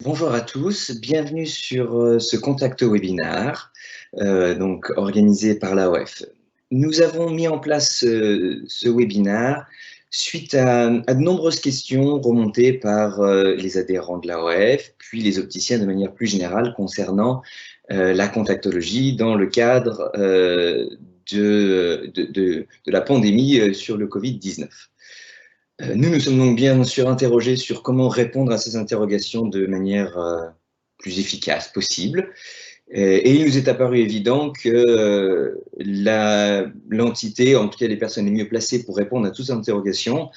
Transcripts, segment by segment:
Bonjour à tous, bienvenue sur ce Contact Webinar, donc organisé par l'AOF. Nous avons mis en place ce webinar suite à de nombreuses questions remontées par les adhérents de l'AOF, puis les opticiens de manière plus générale concernant la contactologie dans le cadre de la pandémie sur le Covid-19. Nous nous sommes donc bien sûr interrogés sur comment répondre à ces interrogations de manière plus efficace possible. Et il nous est apparu évident que l'entité, en tout cas les personnes les mieux placées pour répondre à toutes ces interrogations,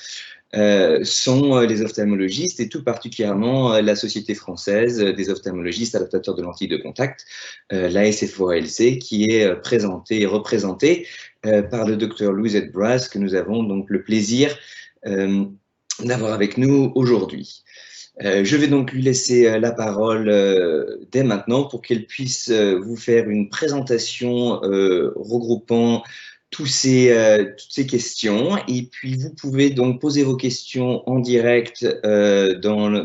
sont les ophtalmologistes et tout particulièrement la Société française des ophtalmologistes adaptateurs de lentilles de contact, la SFOALC, qui est présentée et représentée par le Dr Louisette Brass, que nous avons donc le plaisir d'avoir avec nous aujourd'hui. Je vais donc lui laisser la parole dès maintenant pour qu'elle puisse vous faire une présentation regroupant toutes ces questions, et puis vous pouvez donc poser vos questions en direct dans la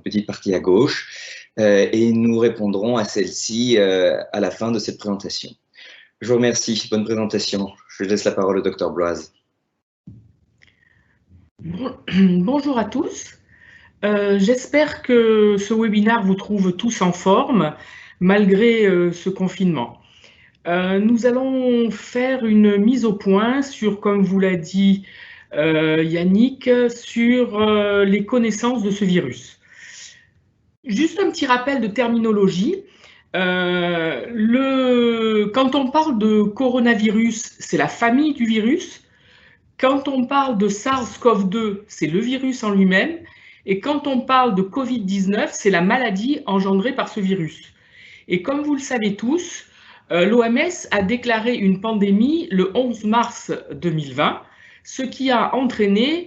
petite partie à gauche et nous répondrons à celle-ci à la fin de cette présentation. Je vous remercie, bonne présentation. Je laisse la parole au Dr Brass. Bonjour à tous. J'espère que ce webinaire vous trouve tous en forme malgré ce confinement. Nous allons faire une mise au point sur, comme vous l'a dit Yannick, sur les connaissances de ce virus. Juste un petit rappel de terminologie. Quand on parle de coronavirus, c'est la famille du virus. Quand on parle de SARS-CoV-2, c'est le virus en lui-même. Et quand on parle de Covid-19, c'est la maladie engendrée par ce virus. Et comme vous le savez tous, l'OMS a déclaré une pandémie le 11 mars 2020, ce qui a entraîné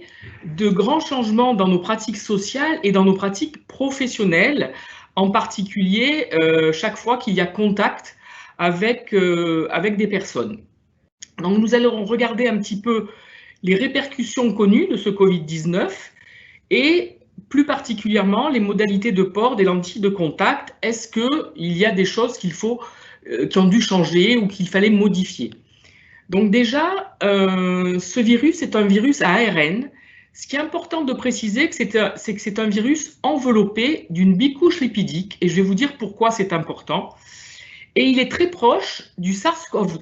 de grands changements dans nos pratiques sociales et dans nos pratiques professionnelles, en particulier chaque fois qu'il y a contact avec des personnes. Donc nous allons regarder un petit peu les répercussions connues de ce Covid-19 et plus particulièrement les modalités de port des lentilles de contact. Est-ce qu'il y a des choses qui ont dû changer ou qu'il fallait modifier? Donc déjà, ce virus est un virus à ARN. Ce qui est important de préciser, c'est que c'est un virus enveloppé d'une bicouche lipidique, et je vais vous dire pourquoi c'est important. Et il est très proche du SARS-CoV-2,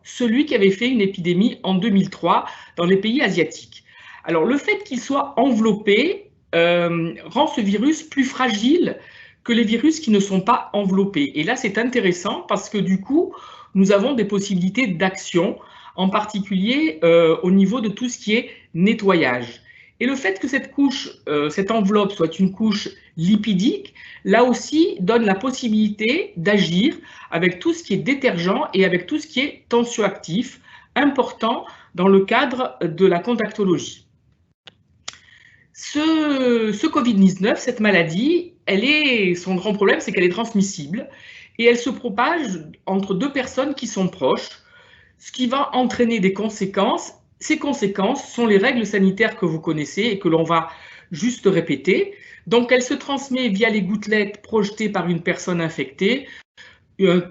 celui qui avait fait une épidémie en 2003 dans les pays asiatiques. Alors, le fait qu'il soit enveloppé rend ce virus plus fragile que les virus qui ne sont pas enveloppés. Et là, c'est intéressant parce que du coup, nous avons des possibilités d'action, en particulier au niveau de tout ce qui est nettoyage. Et le fait que cette enveloppe soit une couche lipidique, là aussi, donne la possibilité d'agir avec tout ce qui est détergent et avec tout ce qui est tensioactif, important dans le cadre de la contactologie. Ce Covid-19, cette maladie, son grand problème, c'est qu'elle est transmissible et elle se propage entre deux personnes qui sont proches, ce qui va entraîner des conséquences. Ces conséquences sont les règles sanitaires que vous connaissez et que l'on va juste répéter. Donc, elle se transmet via les gouttelettes projetées par une personne infectée,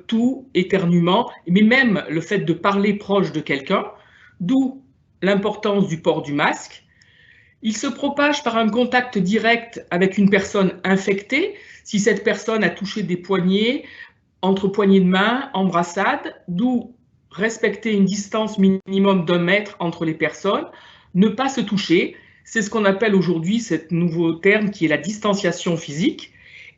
tout, éternuement, mais même le fait de parler proche de quelqu'un, d'où l'importance du port du masque. Il se propage par un contact direct avec une personne infectée, si cette personne a touché des poignets, entre poignées de main, embrassades, d'où respecter une distance minimum d'1 mètre entre les personnes, ne pas se toucher. C'est ce qu'on appelle aujourd'hui ce nouveau terme qui est la distanciation physique,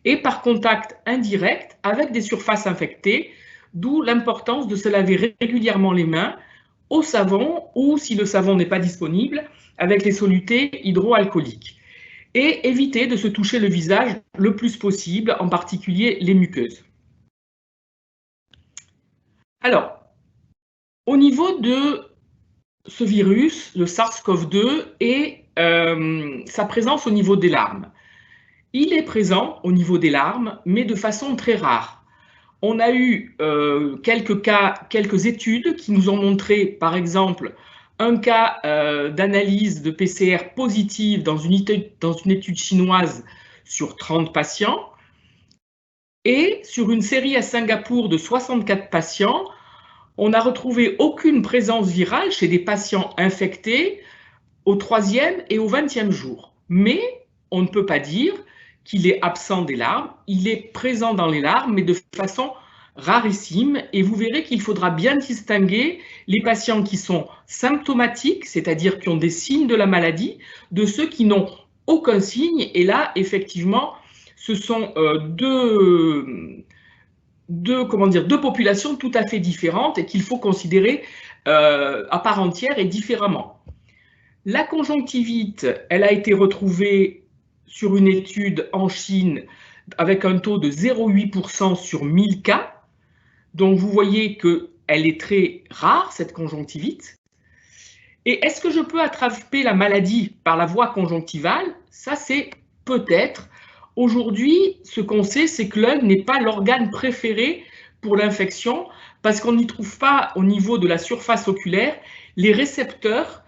et par contact indirect avec des surfaces infectées, d'où l'importance de se laver régulièrement les mains au savon ou, si le savon n'est pas disponible, avec les solutés hydroalcooliques. Et éviter de se toucher le visage le plus possible, en particulier les muqueuses. Alors, au niveau de ce virus, le SARS-CoV-2, et sa présence au niveau des larmes. Il est présent au niveau des larmes, mais de façon très rare. On a eu quelques études qui nous ont montré, par exemple, un cas d'analyse de PCR positive dans une étude chinoise sur 30 patients. Et sur une série à Singapour de 64 patients, on n'a retrouvé aucune présence virale chez des patients infectés au 3e et au 20e jour. Mais on ne peut pas dire qu'il est absent des larmes, il est présent dans les larmes, mais de façon rarissime. Et vous verrez qu'il faudra bien distinguer les patients qui sont symptomatiques, c'est-à-dire qui ont des signes de la maladie, de ceux qui n'ont aucun signe. Et là, effectivement, ce sont deux populations tout à fait différentes et qu'il faut considérer à part entière et différemment. La conjonctivite, elle a été retrouvée sur une étude en Chine avec un taux de 0,8% sur 1000 cas. Donc vous voyez qu'elle est très rare, cette conjonctivite. Et est-ce que je peux attraper la maladie par la voie conjonctivale? Ça, c'est peut-être. Aujourd'hui, ce qu'on sait, c'est que l'œil n'est pas l'organe préféré pour l'infection parce qu'on n'y trouve pas, au niveau de la surface oculaire, les récepteurs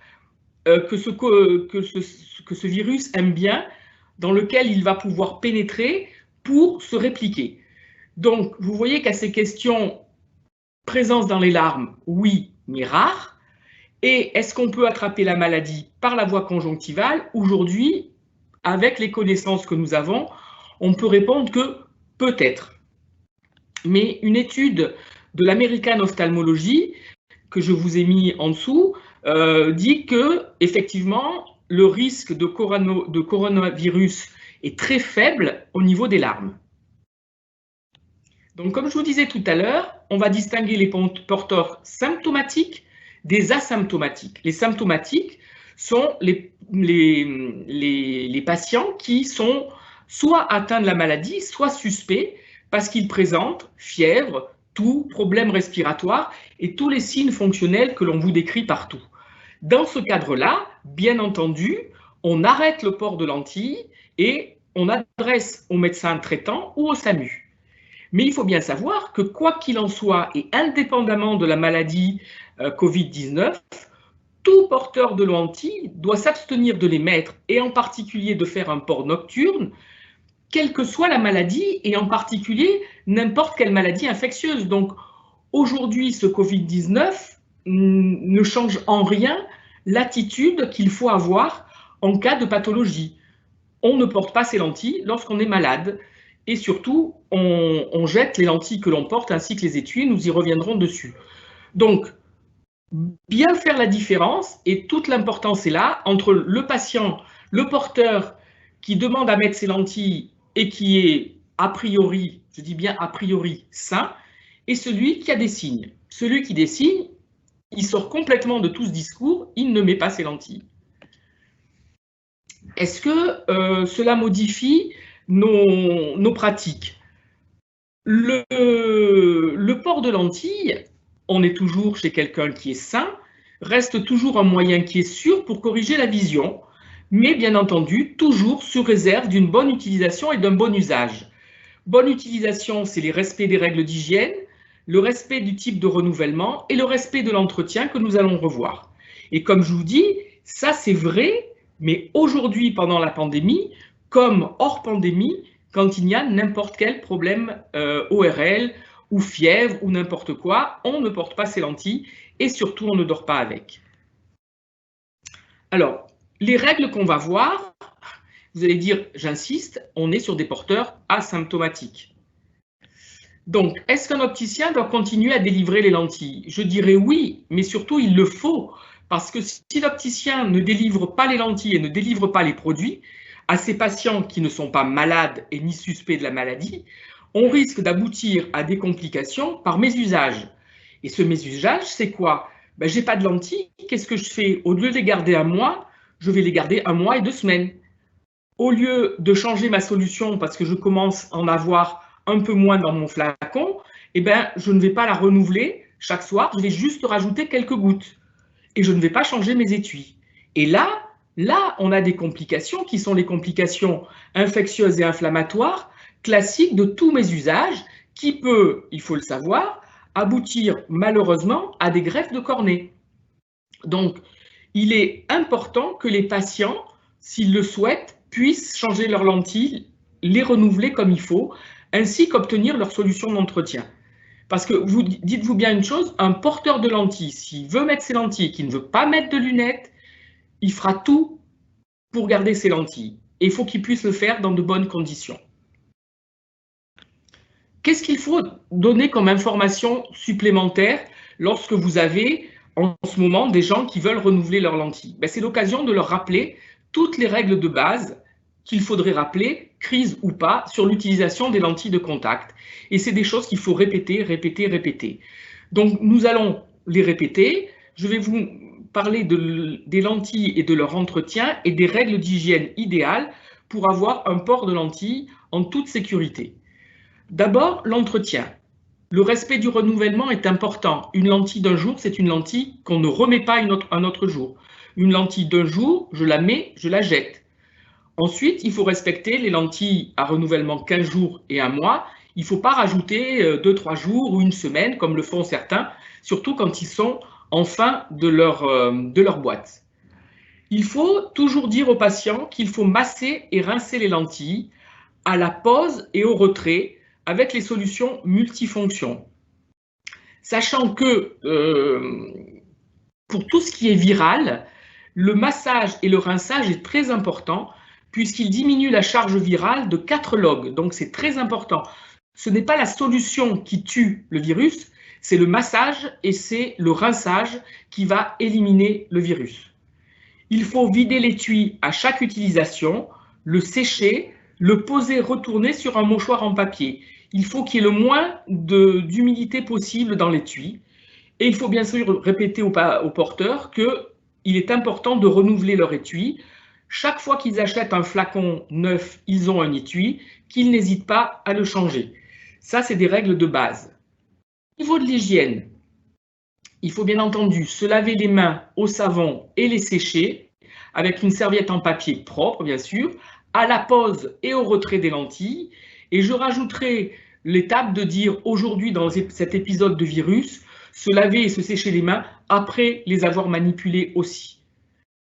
que ce virus aime bien, dans lequel il va pouvoir pénétrer pour se répliquer. Donc, vous voyez qu'à ces questions, présence dans les larmes, oui, mais rare. Et est-ce qu'on peut attraper la maladie par la voie conjonctivale? Aujourd'hui, avec les connaissances que nous avons, on peut répondre que peut-être. Mais une étude de l'American Ophthalmology, que je vous ai mis en dessous, dit que effectivement le risque de coronavirus est très faible au niveau des larmes. Donc, comme je vous disais tout à l'heure, on va distinguer les porteurs symptomatiques des asymptomatiques. Les symptomatiques sont les patients qui sont soit atteints de la maladie, soit suspects parce qu'ils présentent fièvre, toux, problèmes respiratoires et tous les signes fonctionnels que l'on vous décrit partout. Dans ce cadre-là, bien entendu, on arrête le port de lentilles et on adresse au médecin traitant ou au SAMU. Mais il faut bien savoir que quoi qu'il en soit, et indépendamment de la maladie Covid-19, tout porteur de lentilles doit s'abstenir de les mettre, et en particulier de faire un port nocturne, quelle que soit la maladie, et en particulier n'importe quelle maladie infectieuse. Donc aujourd'hui, ce Covid-19 ne change en rien l'attitude qu'il faut avoir en cas de pathologie. On ne porte pas ses lentilles lorsqu'on est malade. Et surtout, on jette les lentilles que l'on porte ainsi que les étuis, nous y reviendrons dessus. Donc, bien faire la différence, et toute l'importance est là, entre le patient, le porteur qui demande à mettre ses lentilles et qui est a priori, je dis bien a priori, sain, et celui qui a des signes. Celui qui a des signes, il sort complètement de tout ce discours, il ne met pas ses lentilles. Est-ce que cela modifie nos pratiques? Le port de lentilles, on est toujours chez quelqu'un qui est sain, reste toujours un moyen qui est sûr pour corriger la vision, mais bien entendu, toujours sous réserve d'une bonne utilisation et d'un bon usage. Bonne utilisation, c'est les respects des règles d'hygiène, le respect du type de renouvellement et le respect de l'entretien que nous allons revoir. Et comme je vous dis, ça c'est vrai, mais aujourd'hui, pendant la pandémie, comme hors pandémie, quand il y a n'importe quel problème ORL ou fièvre ou n'importe quoi, on ne porte pas ses lentilles et surtout on ne dort pas avec. Alors, les règles qu'on va voir, vous allez dire, j'insiste, on est sur des porteurs asymptomatiques. Donc, est-ce qu'un opticien doit continuer à délivrer les lentilles? Je dirais oui, mais surtout il le faut, parce que si l'opticien ne délivre pas les lentilles et ne délivre pas les produits à ces patients qui ne sont pas malades et ni suspects de la maladie, on risque d'aboutir à des complications par mésusage. Et ce mésusage, c'est quoi? Ben, je n'ai pas de lentilles, qu'est-ce que je fais? Au lieu de les garder un mois, je vais les garder 1 mois et 2 semaines. Au lieu de changer ma solution parce que je commence à en avoir un peu moins dans mon flacon, eh ben, je ne vais pas la renouveler chaque soir, je vais juste rajouter quelques gouttes. Et je ne vais pas changer mes étuis. Et là, on a des complications qui sont les complications infectieuses et inflammatoires classiques de tous mes usages qui peut, il faut le savoir, aboutir malheureusement à des greffes de cornée. Donc, il est important que les patients, s'ils le souhaitent, puissent changer leurs lentilles les renouveler comme il faut, ainsi qu'obtenir leur solution d'entretien. Parce que dites-vous bien une chose, un porteur de lentilles, s'il veut mettre ses lentilles et qu'il ne veut pas mettre de lunettes, il fera tout pour garder ses lentilles. Et il faut qu'il puisse le faire dans de bonnes conditions. Qu'est-ce qu'il faut donner comme information supplémentaire lorsque vous avez en ce moment des gens qui veulent renouveler leurs lentilles? C'est l'occasion de leur rappeler toutes les règles de base qu'il faudrait rappeler, crise ou pas, sur l'utilisation des lentilles de contact. Et c'est des choses qu'il faut répéter, répéter, répéter. Donc nous allons les répéter. Je vais vous parler des lentilles et de leur entretien et des règles d'hygiène idéales pour avoir un port de lentilles en toute sécurité. D'abord, l'entretien. Le respect du renouvellement est important. Une lentille d'un jour, c'est une lentille qu'on ne remet pas un autre jour. Une lentille d'un jour, je la mets, je la jette. Ensuite, il faut respecter les lentilles à renouvellement 15 jours et 1 mois. Il ne faut pas rajouter 2-3 jours ou une semaine, comme le font certains, surtout quand ils sont en fin de leur boîte. Il faut toujours dire aux patients qu'il faut masser et rincer les lentilles à la pose et au retrait, avec les solutions multifonctions. Sachant que pour tout ce qui est viral, le massage et le rinçage est très important puisqu'il diminue la charge virale de 4 logs. Donc c'est très important. Ce n'est pas la solution qui tue le virus, c'est le massage et c'est le rinçage qui va éliminer le virus. Il faut vider l'étui à chaque utilisation, le sécher, le poser retourner sur un mouchoir en papier. Il faut qu'il y ait le moins d'humidité possible dans l'étui. Et il faut bien sûr répéter aux porteurs qu'il est important de renouveler leur étui. Chaque fois qu'ils achètent un flacon neuf, ils ont un étui, qu'ils n'hésitent pas à le changer. Ça, c'est des règles de base. Au niveau de l'hygiène, il faut bien entendu se laver les mains au savon et les sécher avec une serviette en papier propre, bien sûr, à la pose et au retrait des lentilles. Et je rajouterai l'étape de dire aujourd'hui dans cet épisode de virus, se laver et se sécher les mains après les avoir manipulées aussi.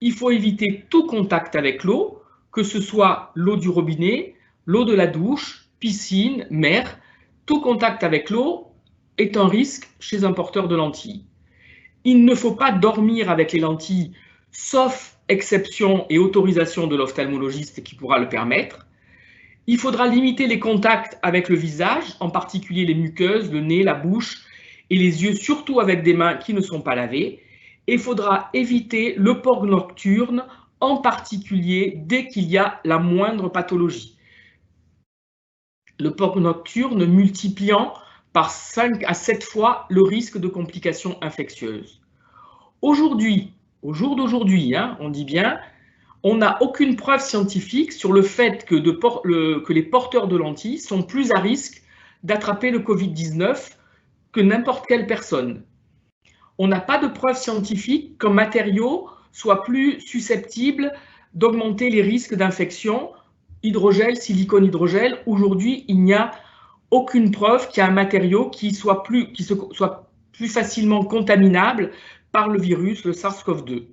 Il faut éviter tout contact avec l'eau, que ce soit l'eau du robinet, l'eau de la douche, piscine, mer. Tout contact avec l'eau est un risque chez un porteur de lentilles. Il ne faut pas dormir avec les lentilles, sauf exception et autorisation de l'ophtalmologiste qui pourra le permettre. Il faudra limiter les contacts avec le visage, en particulier les muqueuses, le nez, la bouche et les yeux, surtout avec des mains qui ne sont pas lavées. Et il faudra éviter le port nocturne, en particulier dès qu'il y a la moindre pathologie. Le port nocturne multipliant par 5 à 7 fois le risque de complications infectieuses. Aujourd'hui, au jour d'aujourd'hui, on dit bien, on n'a aucune preuve scientifique sur le fait que les porteurs de lentilles sont plus à risque d'attraper le Covid-19 que n'importe quelle personne. On n'a pas de preuve scientifique qu'un matériau soit plus susceptible d'augmenter les risques d'infection. Hydrogel, silicone hydrogel, aujourd'hui, il n'y a aucune preuve qu'il y a un matériau qui soit plus facilement contaminable par le virus, le SARS-CoV-2.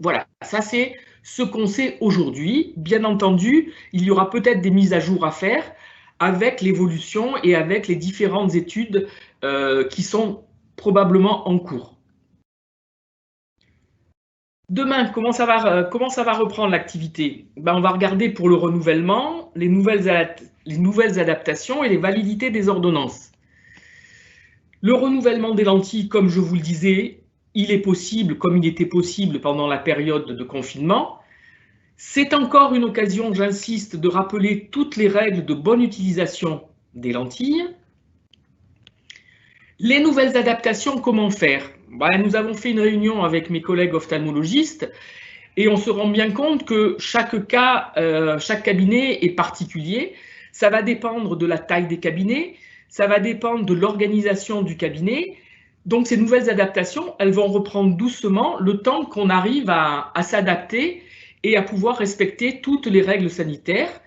Voilà, ça c'est ce qu'on sait aujourd'hui. Bien entendu, il y aura peut-être des mises à jour à faire avec l'évolution et avec les différentes études qui sont probablement en cours. Demain, comment ça va reprendre l'activité? On va regarder pour le renouvellement, les nouvelles adaptations et les validités des ordonnances. Le renouvellement des lentilles, comme je vous le disais, il est possible, comme il était possible pendant la période de confinement. C'est encore une occasion, j'insiste, de rappeler toutes les règles de bonne utilisation des lentilles. Les nouvelles adaptations, comment faire? Nous avons fait une réunion avec mes collègues ophtalmologistes et on se rend bien compte que chaque cabinet est particulier. Ça va dépendre de la taille des cabinets, ça va dépendre de l'organisation du cabinet. Donc ces nouvelles adaptations, elles vont reprendre doucement le temps qu'on arrive à s'adapter et à pouvoir respecter toutes les règles sanitaires.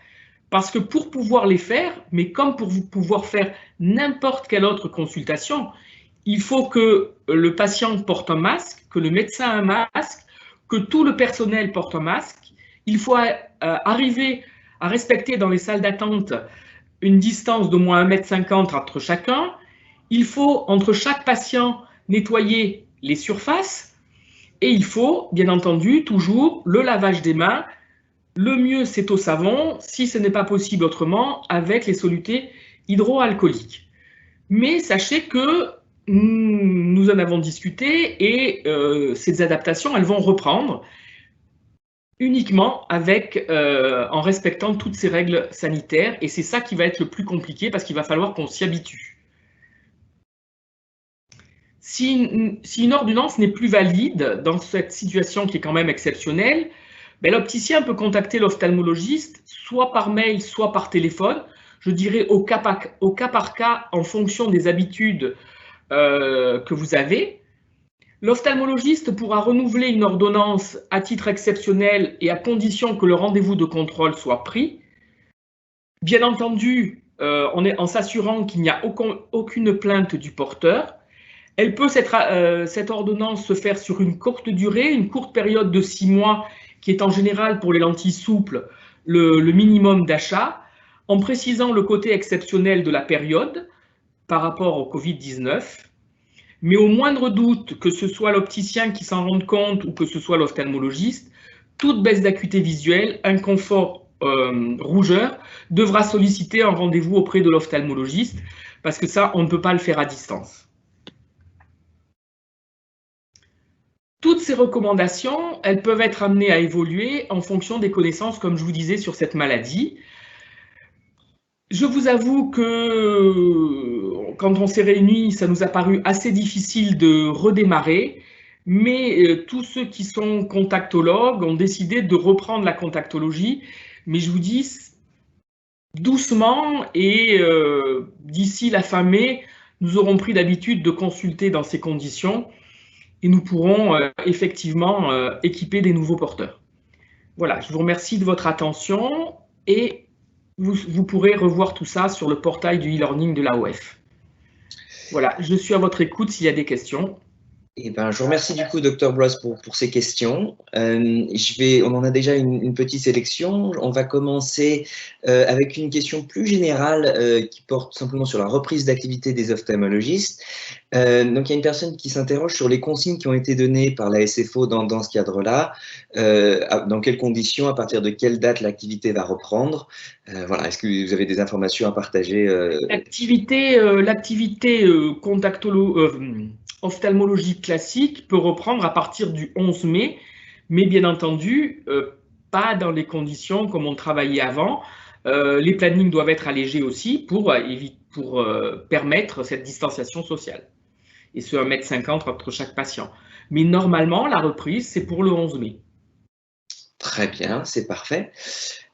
Parce que pour pouvoir les faire, mais comme pour pouvoir faire n'importe quelle autre consultation, il faut que le patient porte un masque, que le médecin ait un masque, que tout le personnel porte un masque. Il faut arriver à respecter dans les salles d'attente une distance d'au moins 1,50 m entre chacun. Il faut, entre chaque patient, nettoyer les surfaces. Et il faut, bien entendu, toujours le lavage des mains. Le mieux, c'est au savon, si ce n'est pas possible autrement, avec les solutés hydroalcooliques. Mais sachez que nous en avons discuté et ces adaptations, elles vont reprendre uniquement en respectant toutes ces règles sanitaires. Et c'est ça qui va être le plus compliqué parce qu'il va falloir qu'on s'y habitue. Si une ordonnance n'est plus valide dans cette situation qui est quand même exceptionnelle, ben, l'opticien peut contacter l'ophtalmologiste soit par mail, soit par téléphone. Je dirais au cas par cas en fonction des habitudes que vous avez. L'ophtalmologiste pourra renouveler une ordonnance à titre exceptionnel et à condition que le rendez-vous de contrôle soit pris. Bien entendu, en s'assurant qu'il n'y a aucune plainte du porteur. Elle peut, cette ordonnance, se faire sur une courte durée, une courte période de 6 mois, qui est en général pour les lentilles souples le minimum d'achat, en précisant le côté exceptionnel de la période par rapport au Covid-19. Mais au moindre doute, que ce soit l'opticien qui s'en rende compte ou que ce soit l'ophtalmologiste, toute baisse d'acuité visuelle, inconfort, rougeur, devra solliciter un rendez-vous auprès de l'ophtalmologiste, parce que ça, on ne peut pas le faire à distance. Toutes ces recommandations, elles peuvent être amenées à évoluer en fonction des connaissances, comme je vous disais, sur cette maladie. Je vous avoue que quand on s'est réunis, ça nous a paru assez difficile de redémarrer, mais tous ceux qui sont contactologues ont décidé de reprendre la contactologie. Mais je vous dis, doucement, et d'ici la fin mai, nous aurons pris l'habitude de consulter dans ces conditions. Et nous pourrons effectivement équiper des nouveaux porteurs. Voilà, je vous remercie de votre attention et vous pourrez revoir tout ça sur le portail du e-learning de l'AOF. Voilà, je suis à votre écoute s'il y a des questions. Eh ben, je vous remercie du coup, Dr Blois, pour ces questions. On en a déjà une petite sélection. On va commencer avec une question plus générale qui porte simplement sur la reprise d'activité des ophtalmologistes. Donc, il y a une personne qui s'interroge sur les consignes qui ont été données par la SFO dans ce cadre-là. Dans quelles conditions, à partir de quelle date l'activité va reprendre? Voilà, est-ce que vous avez des informations à partager? L'activité ophtalmologie classique peut reprendre à partir du 11 mai, mais bien entendu, pas dans les conditions comme on travaillait avant. Les plannings doivent être allégés aussi pour permettre cette distanciation sociale. Et ce 1,50 m entre chaque patient. Mais normalement, la reprise, c'est pour le 11 mai. Très bien, c'est parfait.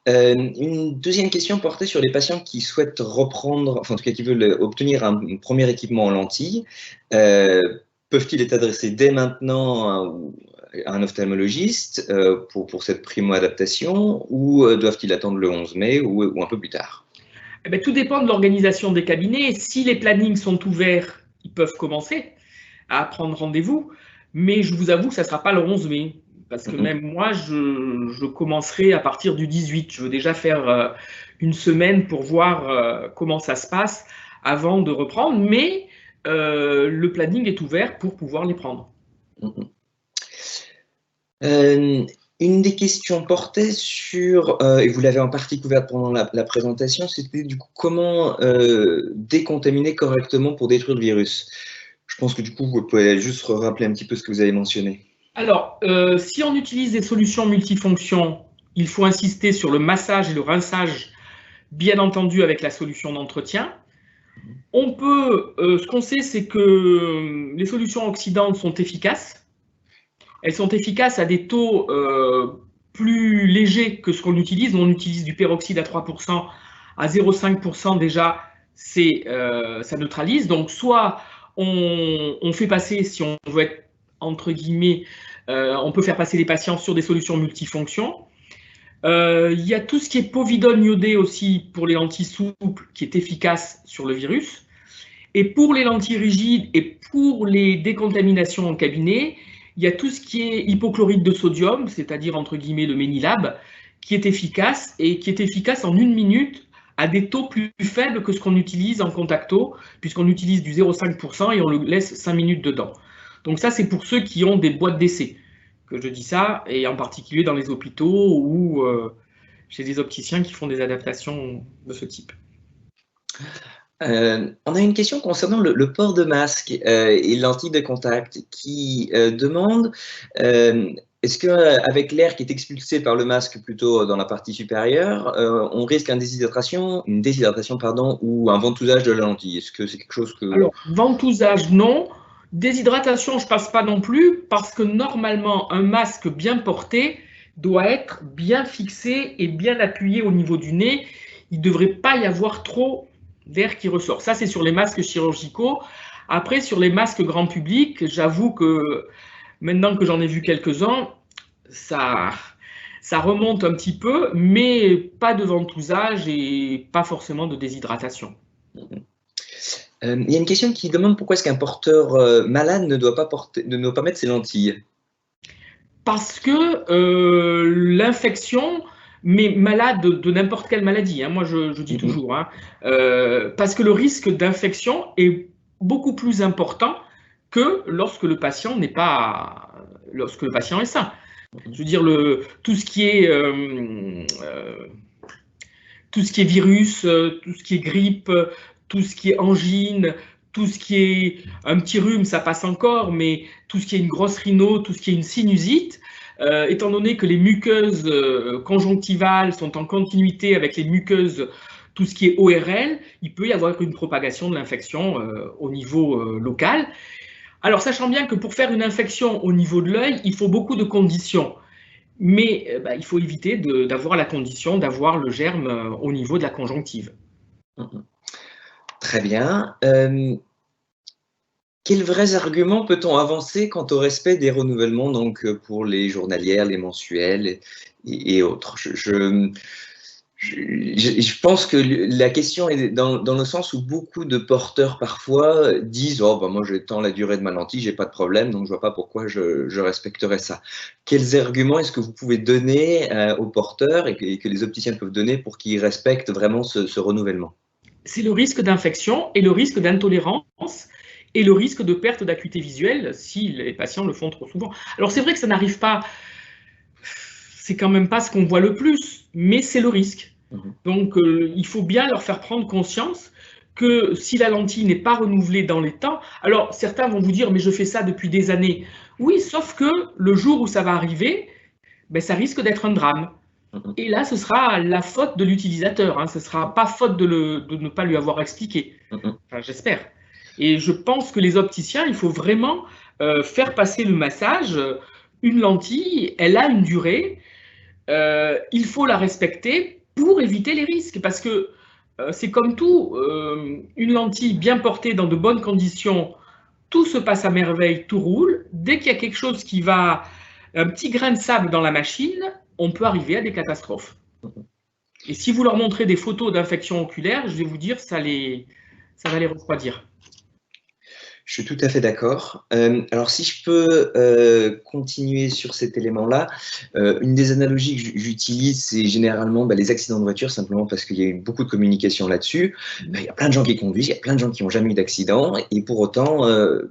Une deuxième question portait sur les patients qui souhaitent reprendre, enfin en tout cas qui veulent obtenir un premier équipement en lentilles. Peuvent-ils être adressés dès maintenant à un ophtalmologiste pour cette primo-adaptation ou doivent-ils attendre le 11 mai ou un peu plus tard? Eh bien, tout dépend de l'organisation des cabinets. Si les plannings sont ouverts, ils peuvent commencer à prendre rendez-vous, mais je vous avoue que ça ne sera pas le 11 mai. Parce que même moi, je commencerai à partir du 18. Je veux déjà faire une semaine pour voir comment ça se passe avant de reprendre. Mais le planning est ouvert pour pouvoir les prendre. Une des questions portait sur, et vous l'avez en partie couverte pendant la présentation, c'était du coup comment décontaminer correctement pour détruire le virus. Je pense que du coup, vous pouvez juste rappeler un petit peu ce que vous avez mentionné. Alors, si on utilise des solutions multifonctions, il faut insister sur le massage et le rinçage, bien entendu avec la solution d'entretien. On peut, ce qu'on sait, c'est que les solutions oxydantes sont efficaces. Elles sont efficaces à des taux plus légers que ce qu'on utilise. On utilise du peroxyde à 3%, à 0,5% déjà, ça neutralise. Donc, soit on fait passer, si on veut être entre guillemets, on peut faire passer les patients sur des solutions multifonctions. Il y a tout ce qui est povidone iodé aussi pour les lentilles souples qui est efficace sur le virus. Et pour les lentilles rigides et pour les décontaminations en cabinet, il y a tout ce qui est hypochlorite de sodium, c'est-à-dire entre guillemets le Ménilab, qui est efficace et qui est efficace en 1 minute à des taux plus faibles que ce qu'on utilise en contacto, puisqu'on utilise du 0,5% et on le laisse 5 minutes dedans. Donc ça, c'est pour ceux qui ont des boîtes d'essai que je dis ça, et en particulier dans les hôpitaux ou chez des opticiens qui font des adaptations de ce type. On a une question concernant le port de masque et lentilles de contact qui demande est-ce qu'avec l'air qui est expulsé par le masque plutôt dans la partie supérieure, on risque une déshydratation ou un ventousage de la lentille? Est-ce que c'est quelque chose que… Alors, ventousage, non. Déshydratation, je ne passe pas non plus, parce que normalement, un masque bien porté doit être bien fixé et bien appuyé au niveau du nez. Il ne devrait pas y avoir trop d'air qui ressort. Ça, c'est sur les masques chirurgicaux. Après, sur les masques grand public, j'avoue que maintenant que j'en ai vu quelques-uns, ça remonte un petit peu, mais pas de ventousage et pas forcément de déshydratation. Il y a une question qui demande pourquoi est-ce qu'un porteur malade ne doit pas mettre ses lentilles? Parce que l'infection, mais malade de n'importe quelle maladie, hein, moi je dis toujours, hein, parce que le risque d'infection est beaucoup plus important que lorsque le patient est sain. Je veux dire, tout ce qui est virus, tout ce qui est grippe, tout ce qui est angine, tout ce qui est un petit rhume, ça passe encore, mais tout ce qui est une grosse rhino, tout ce qui est une sinusite, étant donné que les muqueuses conjonctivales sont en continuité avec les muqueuses, tout ce qui est ORL, il peut y avoir une propagation de l'infection au niveau local. Alors, sachant bien que pour faire une infection au niveau de l'œil, il faut beaucoup de conditions. Mais il faut éviter d'avoir la condition d'avoir le germe au niveau de la conjonctive. Très bien. Quels vrais arguments peut-on avancer quant au respect des renouvellements donc, pour les journalières, les mensuelles et autres? Je pense que la question est dans le sens où beaucoup de porteurs parfois disent « Oh, bah, moi j'étends la durée de ma lentille, j'ai pas de problème, donc je vois pas pourquoi je respecterais ça ». Quels arguments est-ce que vous pouvez donner aux porteurs et que les opticiens peuvent donner pour qu'ils respectent vraiment ce renouvellement? C'est le risque d'infection et le risque d'intolérance et le risque de perte d'acuité visuelle si les patients le font trop souvent. Alors c'est vrai que ça n'arrive pas, c'est quand même pas ce qu'on voit le plus, mais c'est le risque. Donc il faut bien leur faire prendre conscience que si la lentille n'est pas renouvelée dans les temps, alors certains vont vous dire mais je fais ça depuis des années. Oui, sauf que le jour où ça va arriver, ça risque d'être un drame. Et là, ce sera la faute de l'utilisateur, hein. Ce ne sera pas faute de ne pas lui avoir expliqué. Enfin, j'espère. Et je pense que les opticiens, il faut vraiment faire passer le massage. Une lentille, elle a une durée. Il faut la respecter pour éviter les risques. Parce que c'est comme tout, une lentille bien portée dans de bonnes conditions, tout se passe à merveille, tout roule. Dès qu'il y a quelque chose qui va, un petit grain de sable dans la machine, on peut arriver à des catastrophes. Et si vous leur montrez des photos d'infection oculaire, je vais vous dire, ça va les refroidir. Je suis tout à fait d'accord. Alors, si je peux continuer sur cet élément-là, une des analogies que j'utilise, c'est généralement les accidents de voiture, simplement parce qu'il y a eu beaucoup de communication là-dessus. Il y a plein de gens qui conduisent, il y a plein de gens qui n'ont jamais eu d'accident, et pour autant,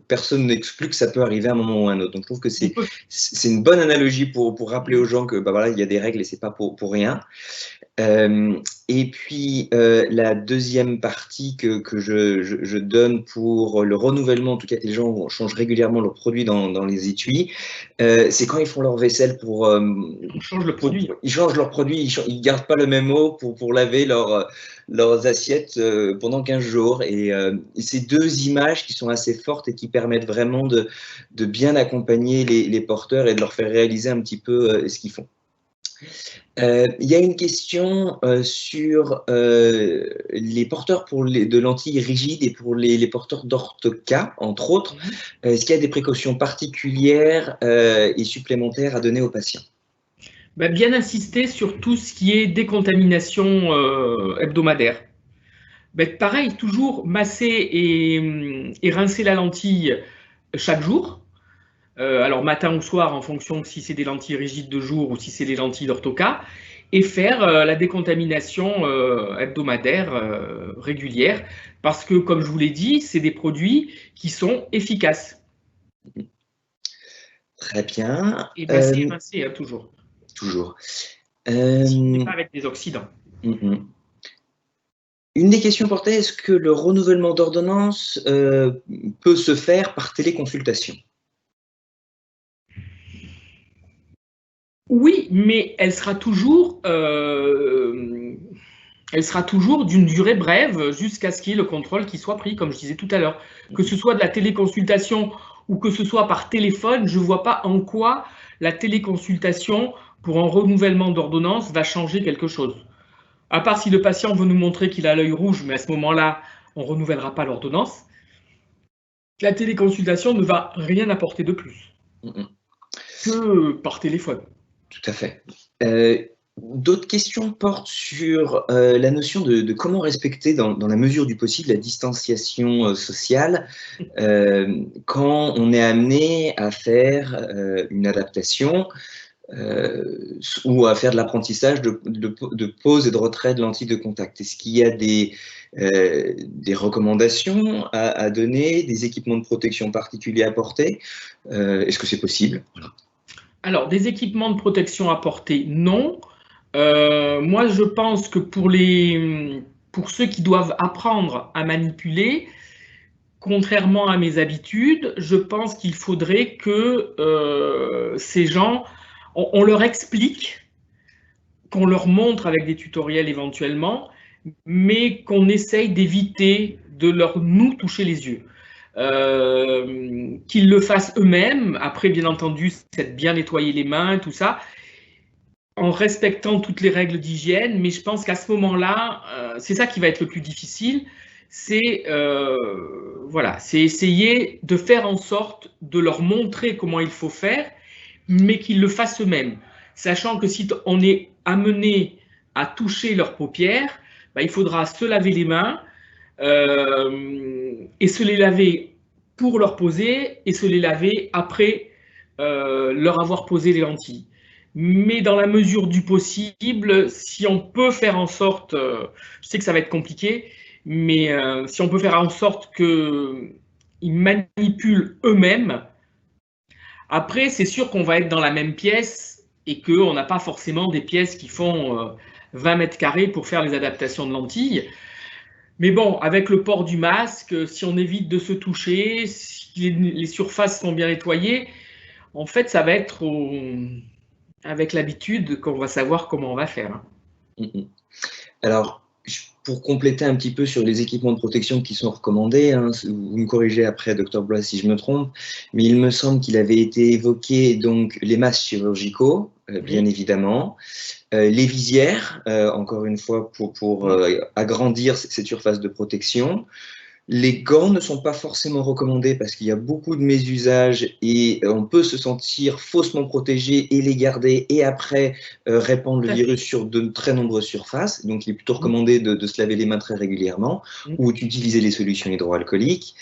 personne n'exclut que ça peut arriver à un moment ou à un autre. Donc, je trouve que c'est une bonne analogie pour rappeler aux gens que voilà, il y a des règles et c'est pas pour rien. Et puis la deuxième partie que je donne pour le renouvellement, en tout cas que les gens changent régulièrement leurs produits dans les étuis, c'est quand ils font leur vaisselle Ils changent le produit. Ils changent leur produit, ils gardent pas le même eau pour laver leurs assiettes pendant 15 jours. Et ces deux images qui sont assez fortes et qui permettent vraiment de bien accompagner les porteurs et de leur faire réaliser un petit peu ce qu'ils font. Il y a une question sur les porteurs de lentilles rigides et pour les porteurs d'orthoca, entre autres. Est-ce qu'il y a des précautions particulières et supplémentaires à donner aux patients? Bien insister sur tout ce qui est décontamination hebdomadaire. Pareil, toujours masser et rincer la lentille chaque jour. Alors matin ou soir en fonction de si c'est des lentilles rigides de jour ou si c'est des lentilles d'orthoca, et faire la décontamination hebdomadaire régulière, parce que, comme je vous l'ai dit, c'est des produits qui sont efficaces. Très bien. Et masser, émincer, toujours. Toujours. Pas avec des oxydants. Une des questions portait, est-ce que le renouvellement d'ordonnance peut se faire par téléconsultation? Oui, mais elle sera toujours d'une durée brève jusqu'à ce qu'il y ait le contrôle qui soit pris, comme je disais tout à l'heure. Que ce soit de la téléconsultation ou que ce soit par téléphone, je ne vois pas en quoi la téléconsultation pour un renouvellement d'ordonnance va changer quelque chose. À part si le patient veut nous montrer qu'il a l'œil rouge, mais à ce moment-là, on ne renouvellera pas l'ordonnance. La téléconsultation ne va rien apporter de plus que par téléphone. Tout à fait. D'autres questions portent sur la notion de comment respecter, dans la mesure du possible, la distanciation sociale quand on est amené à faire une adaptation ou à faire de l'apprentissage de pose et de retrait de lentilles de contact. Est-ce qu'il y a des recommandations à donner, des équipements de protection particuliers à porter? Est-ce que c'est possible? Voilà. Alors, des équipements de protection à porter, non. Moi, je pense que pour ceux qui doivent apprendre à manipuler, contrairement à mes habitudes, je pense qu'il faudrait que ces gens, on leur explique, qu'on leur montre avec des tutoriels éventuellement, mais qu'on essaye d'éviter de nous toucher les yeux. Qu'ils le fassent eux-mêmes. Après, bien entendu, c'est bien nettoyer les mains, tout ça, en respectant toutes les règles d'hygiène. Mais je pense qu'à ce moment-là, c'est ça qui va être le plus difficile. C'est voilà, c'est essayer de faire en sorte de leur montrer comment il faut faire, mais qu'ils le fassent eux-mêmes. Sachant que si on est amené à toucher leurs paupières, bah, il faudra se laver les mains, et se les laver pour leur poser et se les laver après leur avoir posé les lentilles. Mais dans la mesure du possible, si on peut faire en sorte, je sais que ça va être compliqué, mais si on peut faire en sorte qu'ils manipulent eux-mêmes, après c'est sûr qu'on va être dans la même pièce et qu'on n'a pas forcément des pièces qui font 20 mètres carrés pour faire les adaptations de lentilles. Mais bon, avec le port du masque, si on évite de se toucher, si les surfaces sont bien nettoyées, en fait, ça va être avec l'habitude qu'on va savoir comment on va faire. Alors, pour compléter un petit peu sur les équipements de protection qui sont recommandés, hein, vous me corrigez après, Dr Blois, si je me trompe, mais il me semble qu'il avait été évoqué donc les masques chirurgicaux, bien évidemment, les visières, encore une fois, pour agrandir cette surface de protection. Les gants ne sont pas forcément recommandés parce qu'il y a beaucoup de mésusages et on peut se sentir faussement protégé et les garder et après répandre le virus sur de très nombreuses surfaces. Donc, il est plutôt recommandé de se laver les mains très régulièrement ou d'utiliser les solutions hydroalcooliques.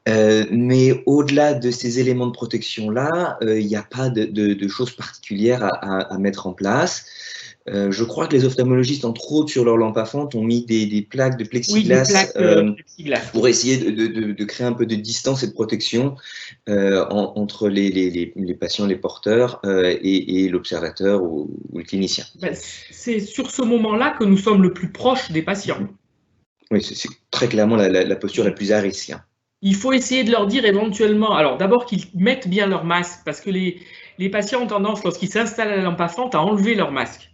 Mais au-delà de ces éléments de protection-là, il n'y a pas de choses particulières à mettre en place. Je crois que les ophtalmologistes, entre autres sur leur lampe à fente, ont mis des plaques de plexiglas, pour essayer de créer un peu de distance et de protection entre les patients, les porteurs et l'observateur ou le clinicien. C'est sur ce moment-là que nous sommes le plus proches des patients. Oui, c'est très clairement la posture la plus à risque. Il faut essayer de leur dire éventuellement, alors d'abord qu'ils mettent bien leur masque, parce que les patients ont tendance, lorsqu'ils s'installent à la lampe à fente, à enlever leur masque.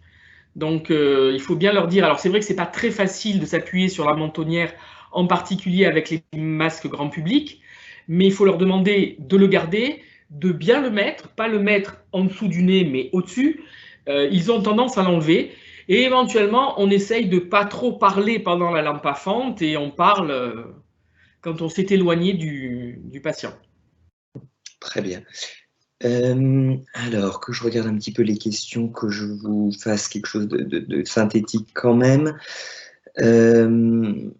Donc, il faut bien leur dire. Alors, c'est vrai que ce n'est pas très facile de s'appuyer sur la mentonnière, en particulier avec les masques grand public, mais il faut leur demander de le garder, de bien le mettre, pas le mettre en dessous du nez, mais au-dessus. Ils ont tendance à l'enlever. Et éventuellement, on essaye de ne pas trop parler pendant la lampe à fente et on parle quand on s'est éloigné du patient. Très bien. Alors, que je regarde un petit peu les questions, que je vous fasse quelque chose de synthétique quand même. Il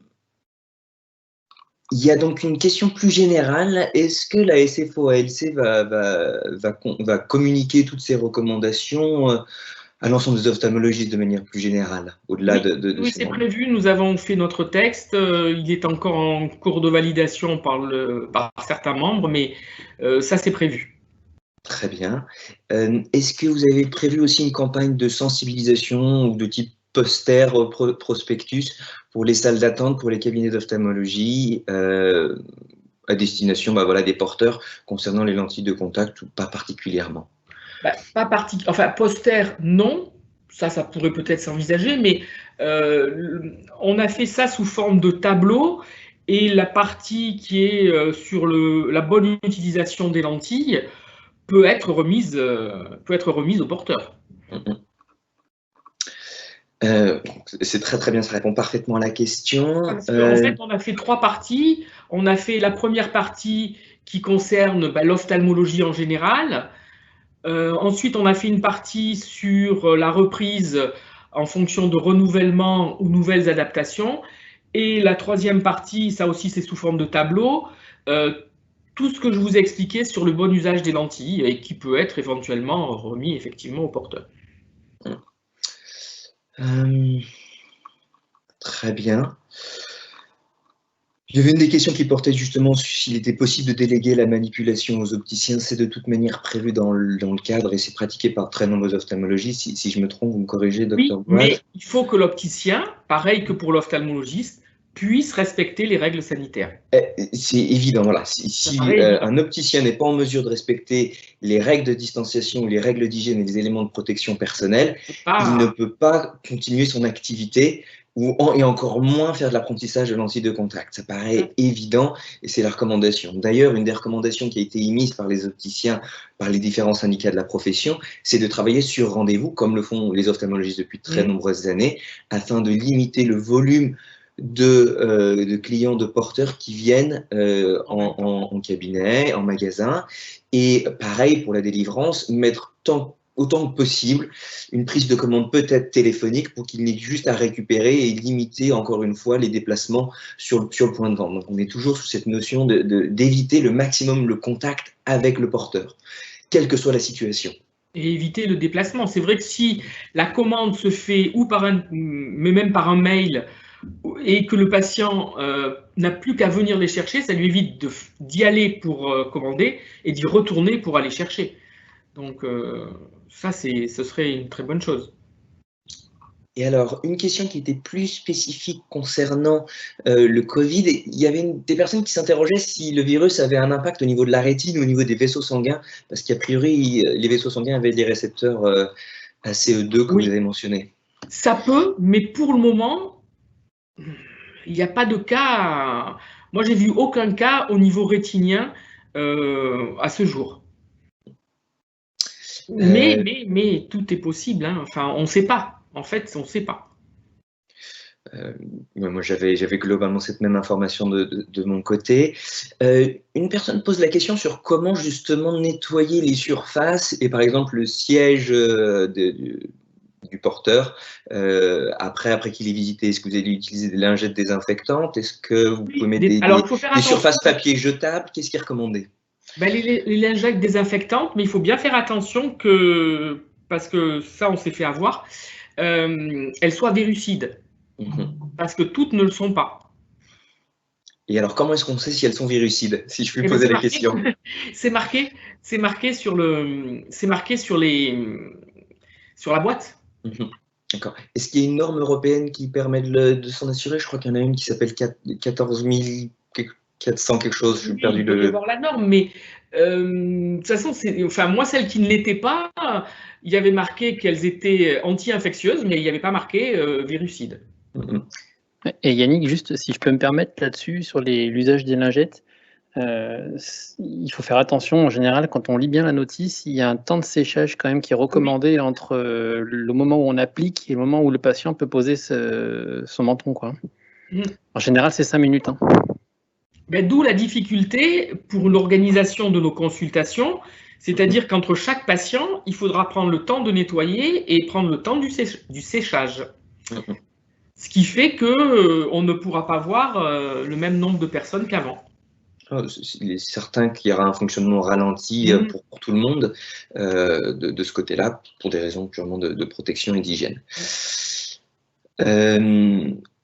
y a donc une question plus générale. Est-ce que la SFOALC va communiquer toutes ces recommandations À l'ensemble des ophtalmologistes de manière plus générale, au-delà de oui, ces c'est membres. prévu. Nous avons fait notre texte. Il est encore en cours de validation par certains membres, mais ça, c'est prévu. Très bien. Est-ce que vous avez prévu aussi une campagne de sensibilisation ou de type poster, prospectus pour les salles d'attente, pour les cabinets d'ophtalmologie, à destination voilà, des porteurs concernant les lentilles de contact ou pas particulièrement? Enfin, poster, non. Ça pourrait peut-être s'envisager, mais on a fait ça sous forme de tableau et la partie qui est sur la bonne utilisation des lentilles peut être remise au porteur. C'est très très bien, ça répond parfaitement à la question. Parce qu'en fait, on a fait 3 parties. On a fait la première partie qui concerne l'ophtalmologie en général. Ensuite, on a fait une partie sur la reprise en fonction de renouvellement ou nouvelles adaptations. Et la troisième partie, ça aussi c'est sous forme de tableau, tout ce que je vous ai expliqué sur le bon usage des lentilles et qui peut être éventuellement remis effectivement au porteur. Très bien. Il y avait une des questions qui portait justement s'il était possible de déléguer la manipulation aux opticiens. C'est de toute manière prévu dans le cadre et c'est pratiqué par très nombreux ophtalmologistes. Si je me trompe, vous me corrigez, docteur Boite. Mais il faut que l'opticien, pareil que pour l'ophtalmologiste, puisse respecter les règles sanitaires. C'est évident, voilà. Si un opticien n'est pas en mesure de respecter les règles de distanciation ou les règles d'hygiène et les éléments de protection personnelle, il ne peut pas continuer son activité et encore moins faire de l'apprentissage de lentilles de contact. Ça paraît évident et c'est la recommandation. D'ailleurs, une des recommandations qui a été émise par les opticiens, par les différents syndicats de la profession, c'est de travailler sur rendez-vous, comme le font les ophtalmologistes depuis de très nombreuses années, afin de limiter le volume de clients, de porteurs qui viennent en cabinet, en magasin. Et pareil pour la délivrance, mettre autant que possible une prise de commande peut-être téléphonique pour qu'il n'ait juste à récupérer et limiter encore une fois les déplacements sur le point de vente. Donc on est toujours sous cette notion d'éviter le maximum le contact avec le porteur, quelle que soit la situation. Et éviter le déplacement. C'est vrai que si la commande se fait mais même par un mail, et que le patient n'a plus qu'à venir les chercher, ça lui évite d'y aller pour commander et d'y retourner pour aller chercher. Donc ça, ce serait une très bonne chose. Et alors, une question qui était plus spécifique concernant le Covid, il y avait des personnes qui s'interrogeaient si le virus avait un impact au niveau de la rétine ou au niveau des vaisseaux sanguins, parce qu'a priori, les vaisseaux sanguins avaient des récepteurs ACE2 que vous avez mentionné. Ça peut, mais pour le moment, il n'y a pas de cas. Moi, j'ai vu aucun cas au niveau rétinien à ce jour. Mais tout est possible. Hein. Enfin, on ne sait pas. En fait, on ne sait pas. Moi, j'avais globalement cette même information de mon côté. Une personne pose la question sur comment justement nettoyer les surfaces et par exemple le siège du porteur après qu'il ait visité. Est-ce que vous allez utiliser des lingettes désinfectantes? Est-ce que vous pouvez mettre des surfaces papier jetables? Qu'est-ce qui est recommandé? Les lingettes désinfectantes, mais il faut bien faire attention parce que ça, on s'est fait avoir, elles soient virucides. Parce que toutes ne le sont pas. Et alors, comment est-ce qu'on sait si elles sont virucides, si je puis poser la question? C'est marqué sur la boîte. D'accord. Est-ce qu'il y a une norme européenne qui permet de s'en assurer? Je crois qu'il y en a une qui s'appelle 14 400 quelque chose. Je suis perdu de... Il peut y avoir la norme, mais de toute façon, moi, celles qui ne l'étaient pas, il y avait marqué qu'elles étaient anti-infectieuses, mais il n'y avait pas marqué virucides. Et Yannick, juste si je peux me permettre là-dessus, sur l'usage des lingettes, il faut faire attention en général, quand on lit bien la notice, il y a un temps de séchage quand même qui est recommandé entre le moment où on applique et le moment où le patient peut poser son menton, quoi. En général, c'est 5 minutes. Hein. D'où la difficulté pour l'organisation de nos consultations, c'est-à-dire qu'entre chaque patient, il faudra prendre le temps de nettoyer et prendre le temps du séchage. Ce qui fait qu'on ne pourra pas voir le même nombre de personnes qu'avant. Il est certain qu'il y aura un fonctionnement ralenti pour tout le monde de ce côté-là, pour des raisons purement de protection et d'hygiène.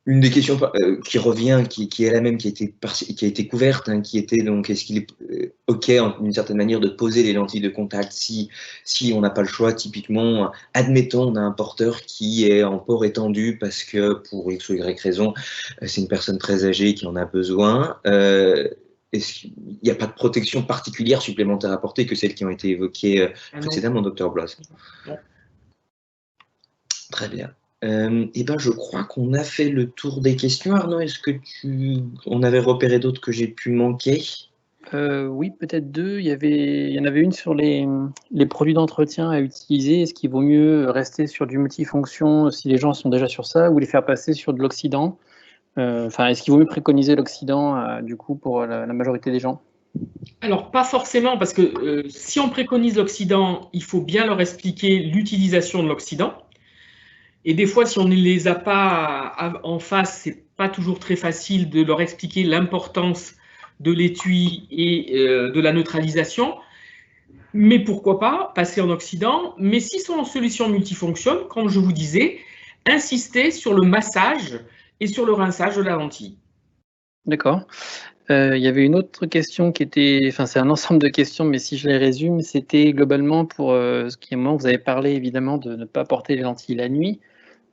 Une des questions qui revient, qui est la même, qui a été couverte, hein, qui était donc, est-ce qu'il est OK, d'une certaine manière, de poser les lentilles de contact si on n'a pas le choix? Typiquement, admettons, on a un porteur qui est en port étendu parce que, pour X ou Y raison, c'est une personne très âgée qui en a besoin. Est-ce qu'il n'y a pas de protection particulière supplémentaire à apporter que celles qui ont été évoquées précédemment, Dr Blois? Très bien. Eh ben, je crois qu'on a fait le tour des questions. Arnaud, est-ce que on avait repéré d'autres que j'ai pu manquer? Oui, peut-être deux. Il y en avait une sur les produits d'entretien à utiliser. Est-ce qu'il vaut mieux rester sur du multifonction si les gens sont déjà sur ça, ou les faire passer sur de l'oxydant? Enfin, est-ce qu'il vaut mieux préconiser l'oxydant du coup pour la majorité des gens? Alors, pas forcément, parce que si on préconise l'oxydant, il faut bien leur expliquer l'utilisation de l'oxydant. Et des fois, si on ne les a pas en face, c'est pas toujours très facile de leur expliquer l'importance de l'étui et de la neutralisation. Mais pourquoi pas passer en oxydant? Mais s'ils sont en solution multifonction, comme je vous disais, insistez sur le massage et sur le rinçage de la lentille. D'accord. Il y avait une autre question qui était, enfin c'est un ensemble de questions, mais si je les résume, c'était globalement pour ce qui est moment, vous avez parlé évidemment de ne pas porter les lentilles la nuit.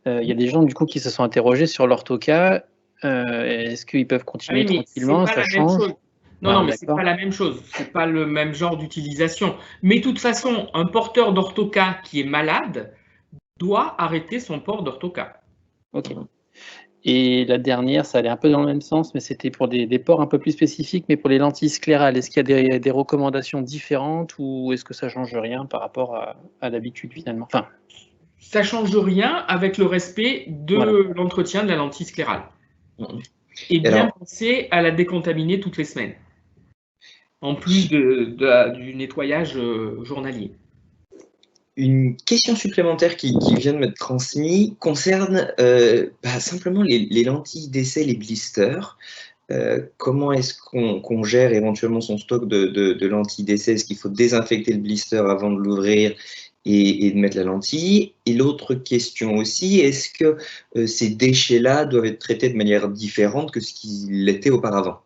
Il y a des gens du coup qui se sont interrogés sur l'orthoca. Est-ce qu'ils peuvent continuer tranquillement? Ça change? Non, mais c'est pas la même chose. C'est pas le même genre d'utilisation. Mais de toute façon, un porteur d'orthoca qui est malade doit arrêter son port d'orthoca. Ok. Et la dernière, ça allait un peu dans le même sens, mais c'était pour des ports un peu plus spécifiques, mais pour les lentilles sclérales, est-ce qu'il y a des recommandations différentes ou est-ce que ça change rien par rapport à d'habitude finalement? Enfin, ça change rien avec le respect de l'entretien de la lentille sclérale. Et bien penser à la décontaminer toutes les semaines, en plus du nettoyage journalier. Une question supplémentaire qui vient de m'être transmise concerne simplement les lentilles d'essai, les blisters. Comment est-ce qu'on gère éventuellement son stock de lentilles d'essai? Est-ce qu'il faut désinfecter le blister avant de l'ouvrir et de mettre la lentille? Et l'autre question aussi, est-ce que ces déchets-là doivent être traités de manière différente que ce qu'ils l'étaient auparavant?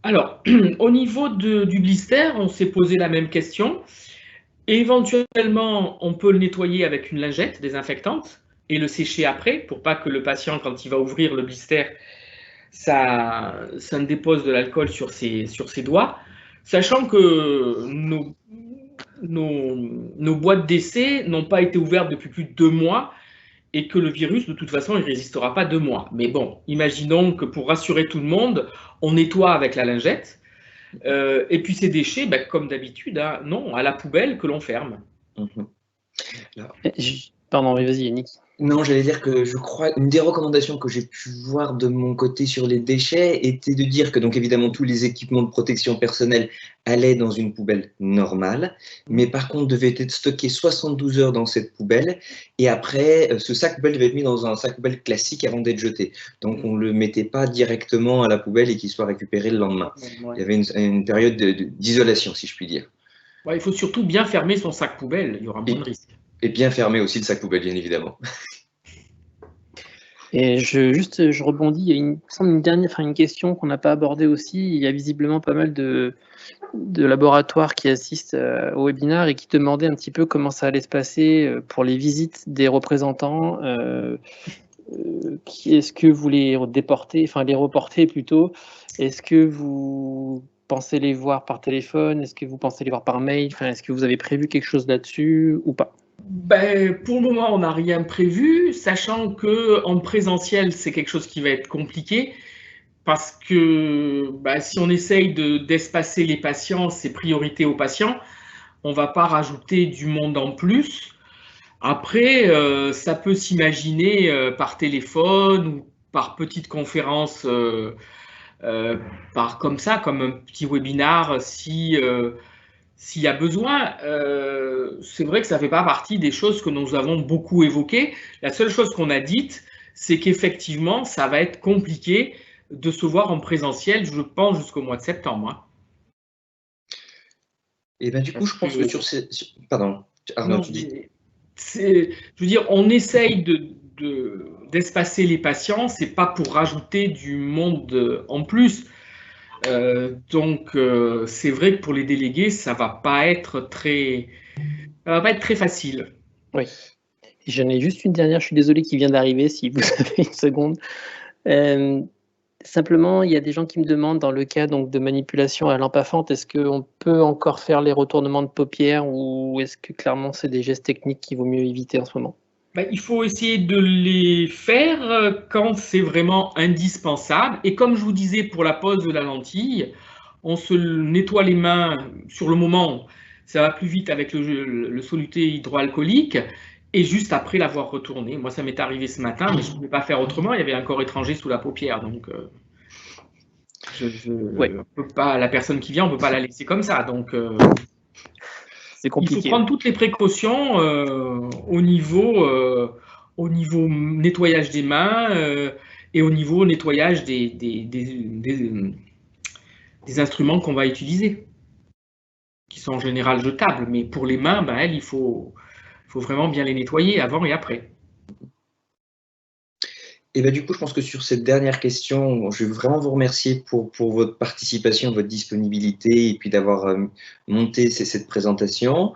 Alors, au niveau du blister, on s'est posé la même question. Éventuellement, on peut le nettoyer avec une lingette désinfectante et le sécher après pour pas que le patient, quand il va ouvrir le blister, ça ne dépose de l'alcool sur ses doigts, sachant que nos boîtes d'essai n'ont pas été ouvertes depuis plus de 2 mois et que le virus, de toute façon, il ne résistera pas 2 mois. Mais bon, imaginons que pour rassurer tout le monde, on nettoie avec la lingette. Et puis ces déchets, comme d'habitude, hein, non, à la poubelle que l'on ferme. Pardon, vas-y Yannick. Non, j'allais dire que je crois, une des recommandations que j'ai pu voir de mon côté sur les déchets était de dire que, donc évidemment, tous les équipements de protection personnelle allaient dans une poubelle normale, mais par contre devaient être stockés 72 heures dans cette poubelle, et après, ce sac poubelle devait être mis dans un sac poubelle classique avant d'être jeté. Donc on ne le mettait pas directement à la poubelle et qu'il soit récupéré le lendemain. Il y avait une période d'isolation, si je puis dire. Il faut surtout bien fermer son sac poubelle, il y aura moins de risques. Et bien fermer aussi le sac poubelle, bien évidemment. Et je rebondis, il y a une question qu'on n'a pas abordée aussi. Il y a visiblement pas mal de laboratoires qui assistent au webinaire et qui demandaient un petit peu comment ça allait se passer pour les visites des représentants. Est-ce que vous les déportez, enfin les reportez plutôt? Est-ce que vous pensez les voir par téléphone? Est-ce que vous pensez les voir par mail? Enfin, est-ce que vous avez prévu quelque chose là-dessus ou pas? Pour le moment, on n'a rien prévu, sachant qu'en présentiel, c'est quelque chose qui va être compliqué, parce que si on essaye d'espacer les patients, c'est priorité aux patients, on ne va pas rajouter du monde en plus. Après, ça peut s'imaginer par téléphone ou par petite conférence, comme ça, comme un petit webinar, s'il y a besoin. C'est vrai que ça ne fait pas partie des choses que nous avons beaucoup évoquées. La seule chose qu'on a dite, c'est qu'effectivement, ça va être compliqué de se voir en présentiel, je pense, jusqu'au mois de septembre. Hein. Et ben du coup, je pense que sur ces... Pardon, Arnaud, tu dis. Je veux dire, on essaye d'espacer les patients, c'est pas pour rajouter du monde en plus. Donc, c'est vrai que pour les délégués, ça va pas être très facile. Oui. J'en ai juste une dernière, je suis désolé, qui vient d'arriver, si vous avez une seconde. Simplement, il y a des gens qui me demandent, dans le cas donc, de manipulation à lampe à fente, est-ce qu'on peut encore faire les retournements de paupières ou est-ce que clairement c'est des gestes techniques qu'il vaut mieux éviter en ce moment? Il faut essayer de les faire quand c'est vraiment indispensable. Et comme je vous disais pour la pose de la lentille, on se nettoie les mains sur le moment. Ça va plus vite avec le soluté hydroalcoolique. Et juste après l'avoir retourné. Moi, ça m'est arrivé ce matin, mais je ne pouvais pas faire autrement. Il y avait un corps étranger sous la paupière. Donc, peux pas, la personne qui vient, on ne peut pas la laisser comme ça. Donc, c'est compliqué. Il faut prendre toutes les précautions au niveau nettoyage des mains et au niveau nettoyage des instruments qu'on va utiliser, qui sont en général jetables. Mais pour les mains, il faut vraiment bien les nettoyer avant et après. Et du coup, je pense que sur cette dernière question, je veux vraiment vous remercier pour votre participation, votre disponibilité et puis d'avoir monté cette présentation.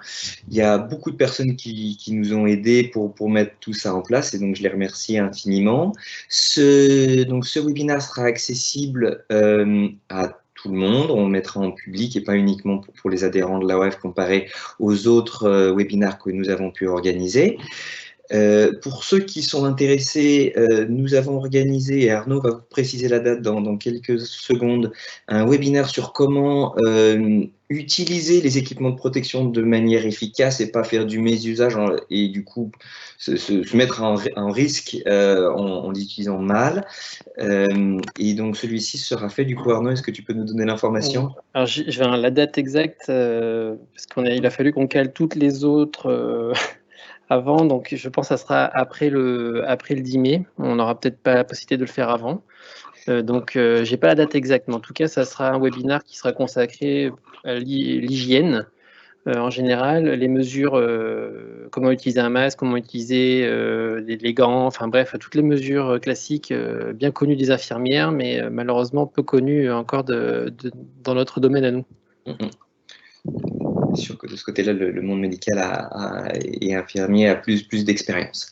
Il y a beaucoup de personnes qui nous ont aidés pour mettre tout ça en place et donc je les remercie infiniment. Ce webinaire sera accessible à tout le monde, on le mettra en public et pas uniquement pour les adhérents de l'AOF comparé aux autres webinaires que nous avons pu organiser. Pour ceux qui sont intéressés, nous avons organisé, et Arnaud va vous préciser la date dans quelques secondes, un webinaire sur comment utiliser les équipements de protection de manière efficace et pas faire du mésusage et du coup se mettre en risque en l'utilisant mal. Et donc celui-ci sera fait. Du coup, Arnaud, est-ce que tu peux nous donner l'information? Alors, je vais la date exacte, parce qu'il a fallu qu'on cale toutes les autres avant, donc je pense que ça sera après le 10 mai. On n'aura peut-être pas la possibilité de le faire avant. Donc, je n'ai pas la date exacte, mais en tout cas, ça sera un webinaire qui sera consacré à l'hygiène en général, les mesures, comment utiliser un masque, comment utiliser les gants, enfin bref, toutes les mesures classiques bien connues des infirmières, mais malheureusement peu connues encore dans notre domaine à nous. C'est sûr que de ce côté-là, le monde médical et infirmier a plus d'expérience.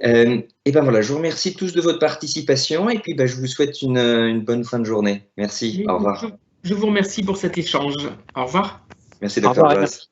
Et voilà, je vous remercie tous de votre participation et puis je vous souhaite une bonne fin de journée. Merci, au revoir. Je vous remercie pour cet échange. Au revoir. Merci, Dr. Joas.